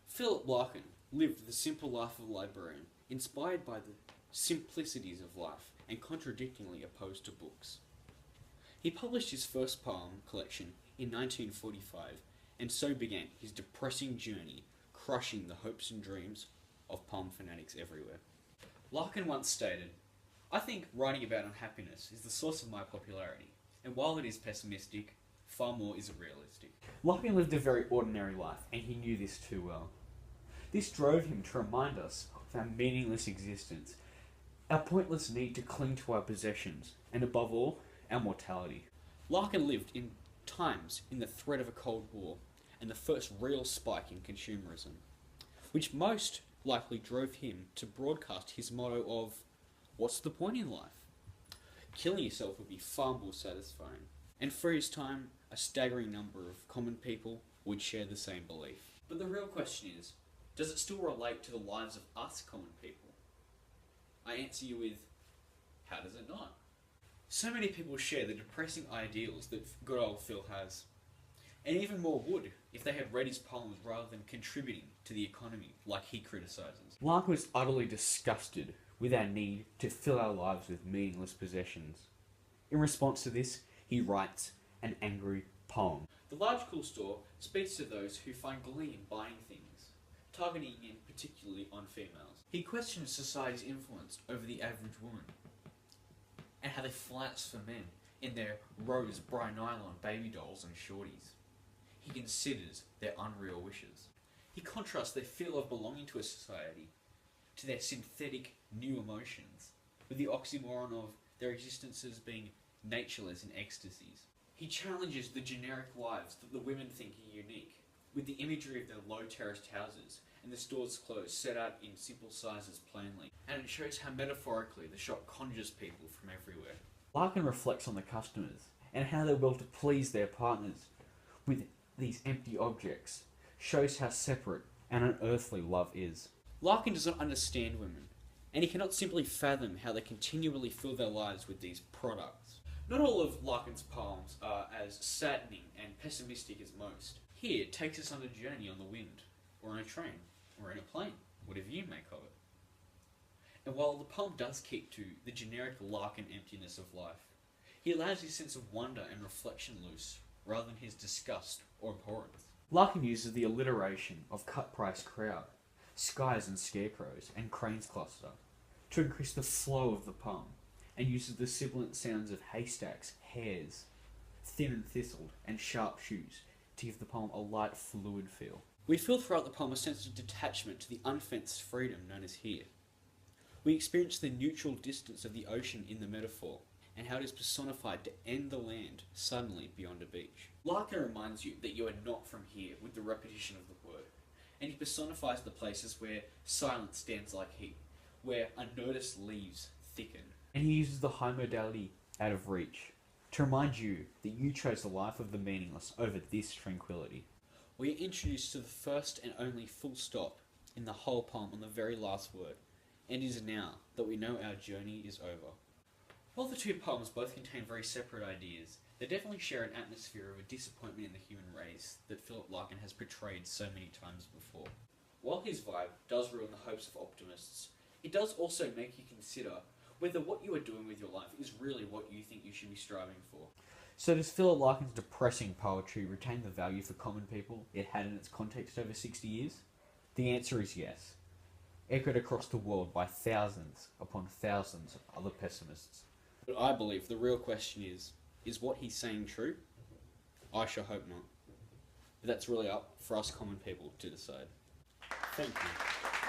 Philip Larkin lived the simple life of a librarian, inspired by the simplicities of life and contradictingly opposed to books. He published his first poem collection in 1945, and so began his depressing journey, crushing the hopes and dreams of poem fanatics everywhere. Larkin once stated, "I think writing about unhappiness is the source of my popularity, and while it is pessimistic, far more is realistic." Larkin lived a very ordinary life, and he knew this too well. This drove him to remind us of our meaningless existence, our pointless need to cling to our possessions, and above all, our mortality. Larkin lived in times in the threat of a Cold War, and the first real spike in consumerism, which most likely drove him to broadcast his motto of, "What's the point in life? Killing yourself would be far more satisfying." And for his time, a staggering number of common people would share the same belief. But the real question is, does it still relate to the lives of us common people? I answer you with, how does it not? So many people share the depressing ideals that good old Phil has, and even more would if they had read his poems rather than contributing to the economy like he criticises. Larkin was utterly disgusted with our need to fill our lives with meaningless possessions. In response to this, he writes an angry poem. The large cool store speaks to those who find glee in buying things, targeting in particularly on females. He questions society's influence over the average woman, and how they flats for men in their rose bright nylon baby dolls and shorties. He considers their unreal wishes. He contrasts their feel of belonging to a society to their synthetic new emotions, with the oxymoron of their existences being natureless and ecstasies. He challenges the generic lives that the women think are unique, with the imagery of their low terraced houses and the store's clothes set out in simple sizes plainly, and it shows how metaphorically the shop conjures people from everywhere. Larkin reflects on the customers and how their will to please their partners with these empty objects shows how separate and unearthly love is. Larkin does not understand women, and he cannot simply fathom how they continually fill their lives with these products. Not all of Larkin's poems are as saddening and pessimistic as most. Here it takes us on a journey on the wind, or on a train, or in a plane, whatever you make of it. And while the poem does keep to the generic Larkin emptiness of life, he allows his sense of wonder and reflection loose, rather than his disgust or abhorrence. Larkin uses the alliteration of cut-price crowd, skies and scarecrows, and cranes cluster to increase the flow of the poem, and uses the sibilant sounds of haystacks, hares, thin and thistled, and sharp shoes to give the poem a light, fluid feel. We feel throughout the poem a sense of detachment to the unfenced freedom known as here. We experience the neutral distance of the ocean in the metaphor, and how it is personified to end the land suddenly beyond a beach. Larkin reminds you that you are not from here with the repetition of the word, and he personifies the places where silence stands like heat, where unnoticed leaves thicken. And he uses the high modality out of reach to remind you that you chose the life of the meaningless over this tranquility. We are introduced to the first and only full stop in the whole poem on the very last word, and it is now that we know our journey is over. While the two poems both contain very separate ideas, they definitely share an atmosphere of a disappointment in the human race that Philip Larkin has portrayed so many times before. While his vibe does ruin the hopes of optimists, it does also make you consider whether what you are doing with your life is really what you think you should be striving for. So does Philip Larkin's depressing poetry retain the value for common people it had in its context over 60 years? The answer is yes, echoed across the world by thousands upon thousands of other pessimists. But I believe the real question is what he's saying true? I sure hope not. But that's really up for us common people to decide. Thank you.